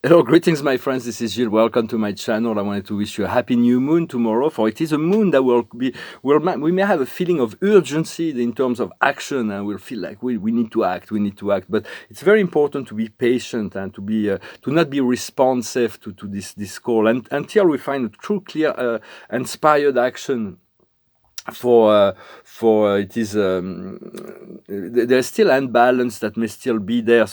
Hello, greetings, my friends. This is Gilles. Welcome to my channel. I wanted to wish you a happy new moon tomorrow, for it is a moon that we may have a feeling of urgency in terms of action, and we'll feel like we need to act, we need to act. But it's very important to be patient and to not be responsive to this call, and until we find a true, clear, inspired action for it is there's still imbalance that may still be there,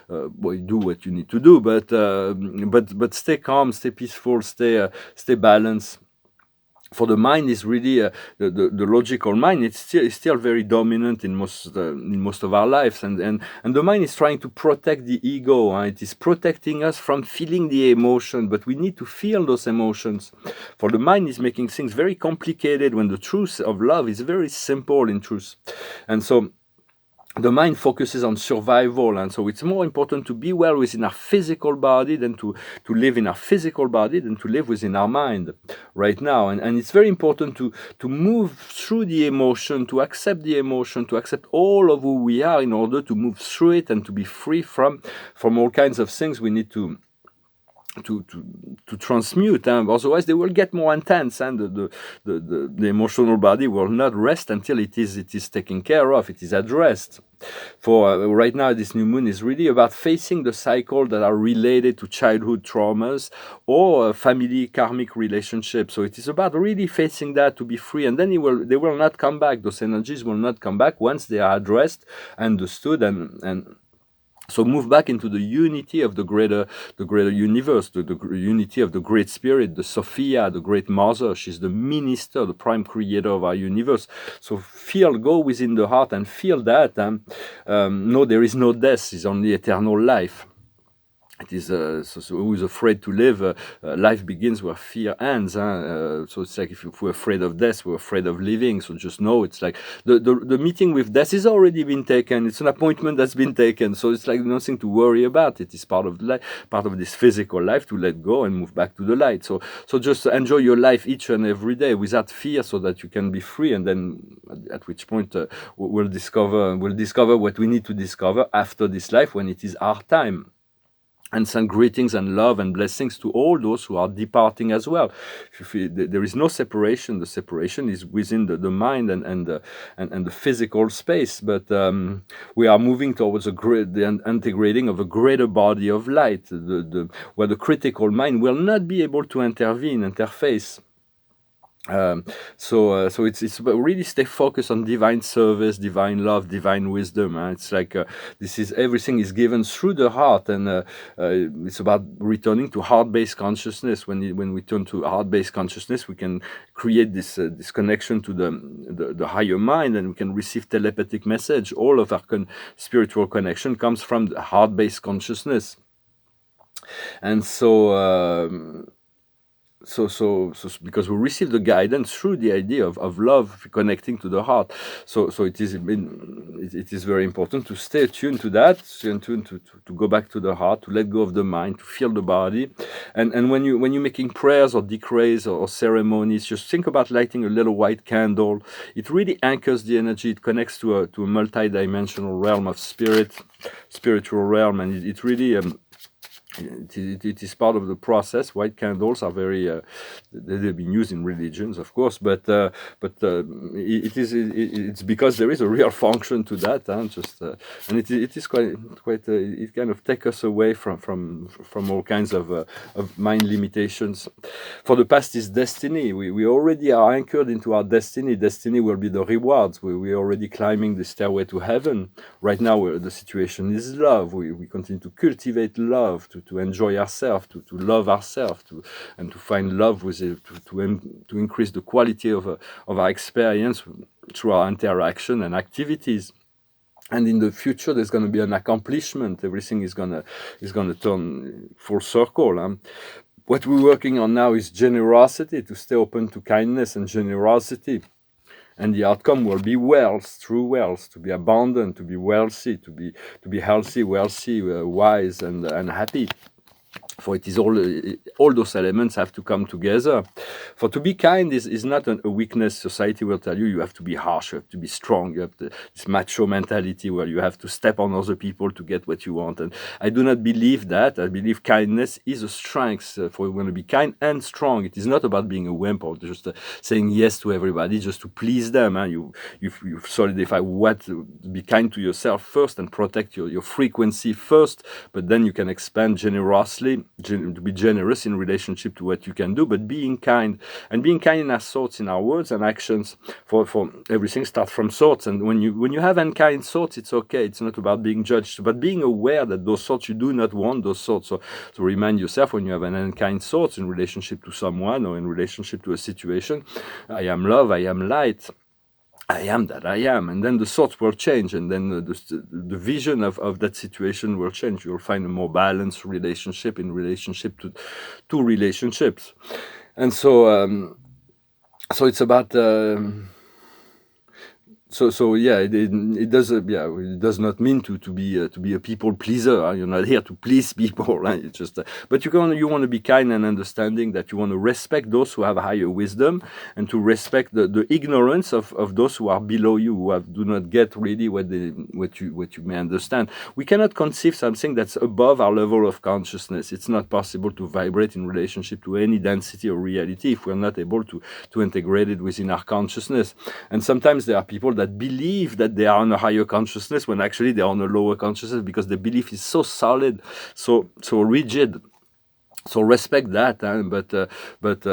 well, you do what you need to do, but stay calm, stay peaceful, stay balanced. For the mind is really the logical mind. It's still very dominant in most of our lives, and the mind is trying to protect the ego. It is protecting us from feeling the emotion, but we need to feel those emotions. For the mind is making things very complicated when the truth of love is very simple in truth. And so the mind focuses on survival, and so it's more important to be well within our physical body than to live in our physical body than to live within our mind right now. And it's very important to move through the emotion, to accept the emotion, to accept all of who we are in order to move through it and to be free from all kinds of things we need to transmute, otherwise they will get more intense, and the emotional body will not rest until it is taken care of, it is addressed. For right now, this new moon is really about facing the cycle that are related to childhood traumas or family karmic relationships. So it is about really facing that to be free, and then they will not come back. Those energies will not come back once they are addressed, understood, and so move back into the unity of the greater universe, the unity of the great spirit, the Sophia, the great mother. She's the minister, the prime creator of our universe. So go within the heart and feel that. No, there is no death, it's only eternal life. It is who is afraid to live? Life begins where fear ends. So it's like if we're afraid of death, we're afraid of living. So just know it's like the meeting with death is already been taken. It's an appointment that's been taken. So it's like nothing to worry about. It is part of life, part of this physical life, to let go and move back to the light. So just enjoy your life each and every day without fear, so that you can be free. And then at which point we'll discover what we need to discover after this life, when it is our time. And send greetings and love and blessings to all those who are departing as well. There is no separation. The separation is within the mind and the physical space. But we are moving towards the integrating of a greater body of light, where the critical mind will not be able to interface. So it's about really stay focused on divine service, divine love, divine wisdom. It's like everything is given through the heart, and it's about returning to heart-based consciousness. When we turn to heart-based consciousness, we can create this connection to the higher mind, and we can receive telepathic message. All of our spiritual connection comes from the heart-based consciousness, and so because we receive the guidance through the idea of love connecting to the heart. So it is very important to stay attuned to that, stay attuned to go back to the heart, to let go of the mind, to feel the body. And when you're making prayers or decrees or ceremonies, just think about lighting a little white candle. It really anchors the energy. It connects to a multi-dimensional realm of spiritual realm, and it really it is part of the process. White candles are very they've been used in religions, of course, but it's because there is a real function to that, and it is quite it kind of takes us away from all kinds of mind limitations. For the past is destiny. We already are anchored into our destiny. Destiny will be the rewards. We're already climbing the stairway to heaven. Right now, the situation is love. We continue to cultivate love, to enjoy ourselves, to love ourselves, and to find love with it, to increase the quality of our experience through our interaction and activities. And in the future, there's going to be an accomplishment. Everything is gonna turn full circle. What we're working on now is generosity, to stay open to kindness and generosity. And the outcome will be wealth, true wealth, to be abundant, to be wealthy, to be healthy, wealthy, wise, and happy. For it is all those elements have to come together. For to be kind is not a weakness. Society will tell you have to be harsh, you have to be strong, you have this macho mentality where you have to step on other people to get what you want. And I do not believe that. I believe kindness is a strength. For you want to be kind and strong. It is not about being a wimp or just saying yes to everybody just to please them. You solidify what, be kind to yourself first and protect your frequency first, but then you can expand generously, to be generous in relationship to what you can do, but being kind. And being kind in our thoughts, in our words and actions, for everything starts from thoughts. And when you have unkind thoughts, it's okay. It's not about being judged, but being aware that those thoughts, you do not want those thoughts. So remind yourself when you have an unkind thoughts in relationship to someone or in relationship to a situation, I am love, I am light, I am that I am, and then the thoughts will change, and then the vision of that situation will change. You'll find a more balanced relationship in relationship to relationships, and so it's about. So yeah, it does not mean to be a people pleaser. You're not here to please people. Right? It's just, but you want to be kind and understanding, that you want to respect those who have higher wisdom, and to respect the ignorance of those who are below you, who do not get really what you may understand. We cannot conceive something that's above our level of consciousness. It's not possible to vibrate in relationship to any density or reality if we're not able to integrate it within our consciousness. And sometimes there are people that believe that they are on a higher consciousness when actually they're on a lower consciousness, because the belief is so solid, so rigid. So respect that, but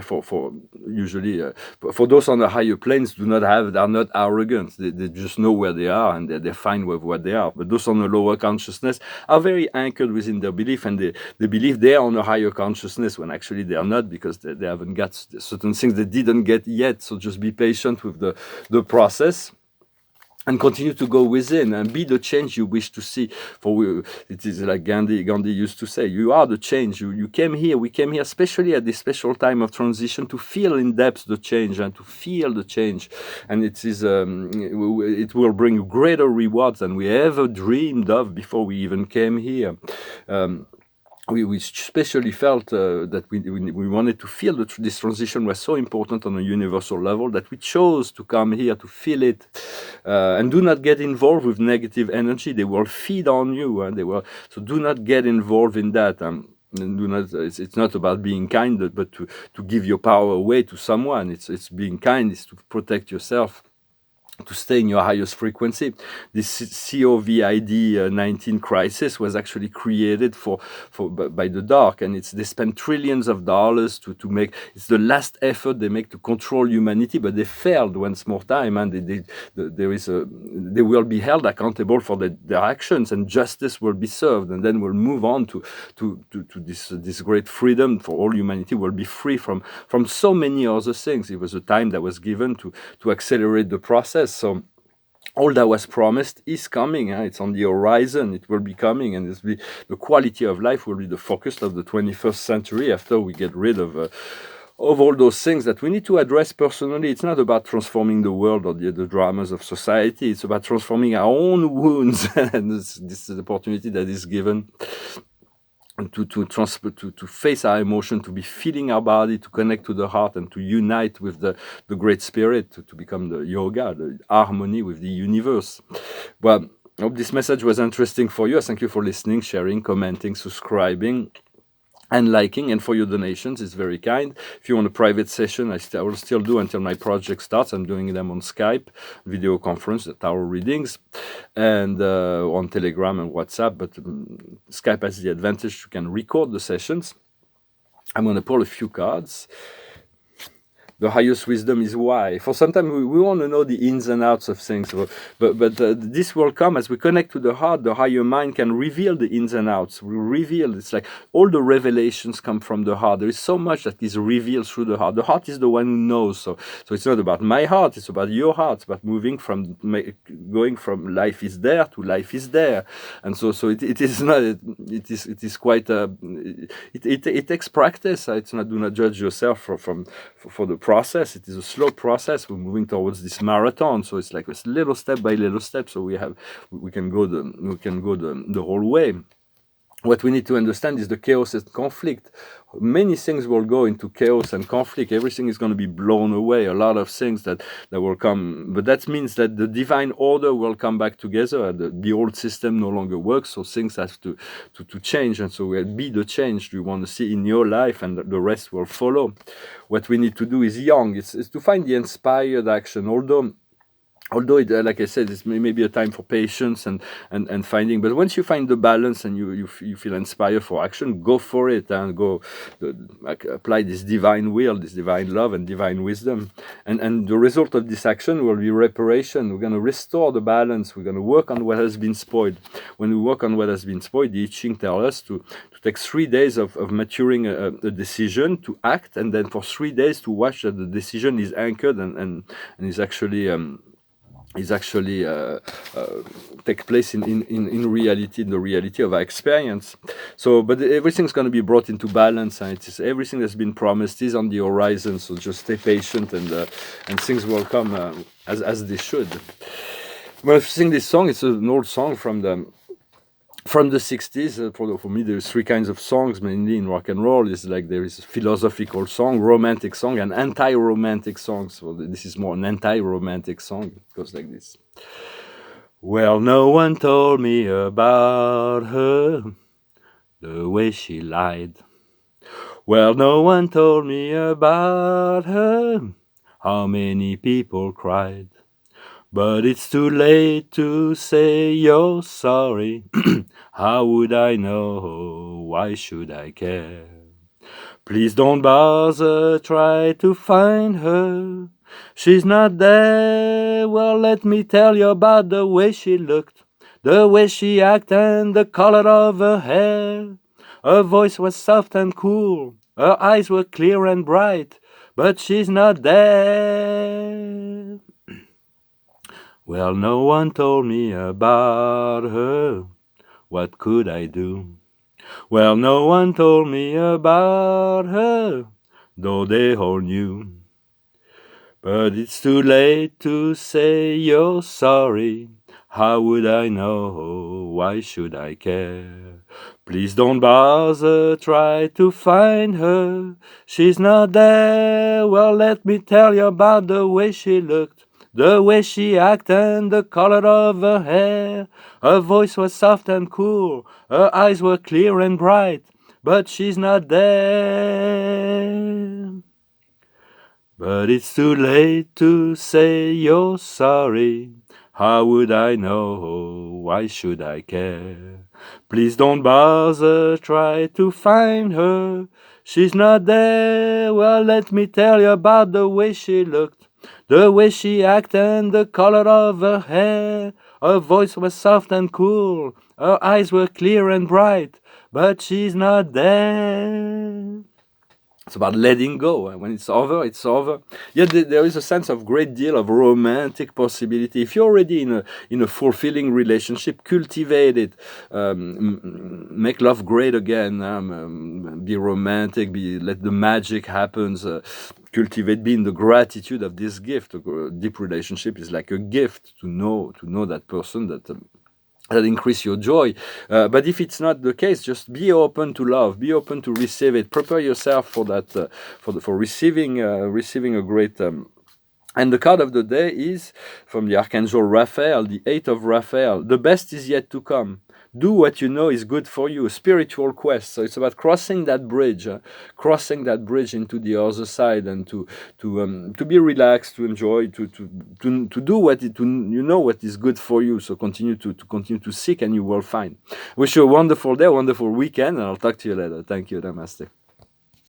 for usually for those on the higher planes, they're not arrogant. They just know where they are, and they're fine with what they are. But those on the lower consciousness are very anchored within their belief, and they believe they are on a higher consciousness when actually they are not, because they haven't got certain things they didn't get yet. So just be patient with the process. And continue to go within and be the change you wish to see. For it is like Gandhi used to say, you are the change. We came here, especially at this special time of transition, to feel in depth the change and to feel the change. And it will bring greater rewards than we ever dreamed of before we even came here. We especially felt that we wanted to feel that this transition was so important on a universal level, that we chose to come here to feel it, and do not get involved with negative energy. They will feed on you, so do not get involved in that. It's not about being kind, but to give your power away to someone. It's being kind is to protect yourself, to stay in your highest frequency. This COVID-19 crisis was actually created by the dark, and they spend trillions of dollars to make. It's the last effort they make to control humanity, but they failed once more time, and they will be held accountable for their actions, and justice will be served, and then we'll move on to this great freedom for all humanity. Will be free from so many other things. It was a time that was given to accelerate the process. So all that was promised is coming. It's on the horizon. It will be coming, and the quality of life will be the focus of the 21st century after we get rid of all those things that we need to address personally. It's not about transforming the world or the dramas of society. It's about transforming our own wounds, and this is the opportunity that is given. And to face our emotion, to be feeling our body, to connect to the heart, and to unite with the great spirit, to become the yoga, the harmony with the universe. Well, I hope this message was interesting for you. Thank you for listening, sharing, commenting, subscribing, and liking, and for your donations. It's very kind. If you want a private session, I will still do until my project starts. I'm doing them on Skype, video conference, tarot readings, and on Telegram and WhatsApp. But Skype has the advantage you can record the sessions. I'm going to pull a few cards. The highest wisdom is why. For sometimes we want to know the ins and outs of things, but this will come as we connect to the heart. The higher mind can reveal the ins and outs. It's like all the revelations come from the heart. There is so much that is revealed through the heart. The heart is the one who knows. So it's not about my heart. It's about your heart. It's about going from life is there to life is there. And so it is not. It is quite. It takes practice. It's not. Do not judge yourself for the process. It is a slow process. We're moving towards this marathon, so it's like a little step by little step. So we can go the whole way. what we need to understand is the chaos and conflict. Many things will go into chaos and conflict. Everything is going to be blown away. A lot of things that will come, but that means that the divine order will come back together. The old system no longer works, so things have to change, and so we'll be the change you want to see in your life, and the rest will follow. What we need to do is young. It's to find the inspired action, although it, like I said, it's maybe a time for patience and finding. But once you find the balance and you feel inspired for action, go for it and go apply this divine will, this divine love and divine wisdom. And the result of this action will be reparation. We're going to restore the balance. We're going to work on what has been spoiled. When we work on what has been spoiled, the I Ching tells us to take 3 days of maturing a decision, to act, and then for 3 days to watch that the decision is anchored and is actually take place in reality, in the reality of our experience. So, but everything's going to be brought into balance, and it is everything that's been promised is on the horizon. So just stay patient, and things will come as they should. When I sing this song, it's an old song from the 60s. For me, there's 3 kinds of songs mainly in rock and roll. It's like there is a philosophical song, romantic song, and anti-romantic song. So this is more an anti-romantic song. It goes like this. Well, no one told me about her, the way she lied. Well, no one told me about her, how many people cried. But it's too late to say you're sorry. How would I know? Why should I care? Please don't bother, try to find her. She's not there. Well, let me tell you about the way she looked, the way she acted, and the color of her hair. Her voice was soft and cool, her eyes were clear and bright, but she's not there. Well, no one told me about her. What could I do? Well, no one told me about her, though they all knew. But it's too late to say you're sorry. How would I know? Why should I care? Please don't bother, try to find her. She's not there. Well, let me tell you about the way she looked, the way she acted, and the color of her hair. Her voice was soft and cool, her eyes were clear and bright, but she's not there. But it's too late to say you're sorry. How would I know? Why should I care? Please don't bother, try to find her. She's not there. Well, let me tell you about the way she looked, the way she acted, and the color of her hair. Her voice was soft and cool, her eyes were clear and bright, but she's not there. It's about letting go. When it's over, it's over. Yet there is a sense of great deal of romantic possibility. If you're already in a fulfilling relationship, cultivate it. Make love great again. Be romantic. Let the magic happen. Cultivate, be in the gratitude of this gift. A deep relationship is like a gift to know that person that increase your joy. But if it's not the case, just be open to love, be open to receive it. Prepare yourself for that, for receiving a great. And the card of the day is from the Archangel Raphael, the 8th of Raphael. The best is yet to come. Do what you know is good for you. A spiritual quest. So it's about crossing that bridge into the other side, and to be relaxed, to enjoy, to do what what is good for you. So continue to seek, and you will find. Wish you a wonderful day, a wonderful weekend, and I'll talk to you later. Thank you. Namaste.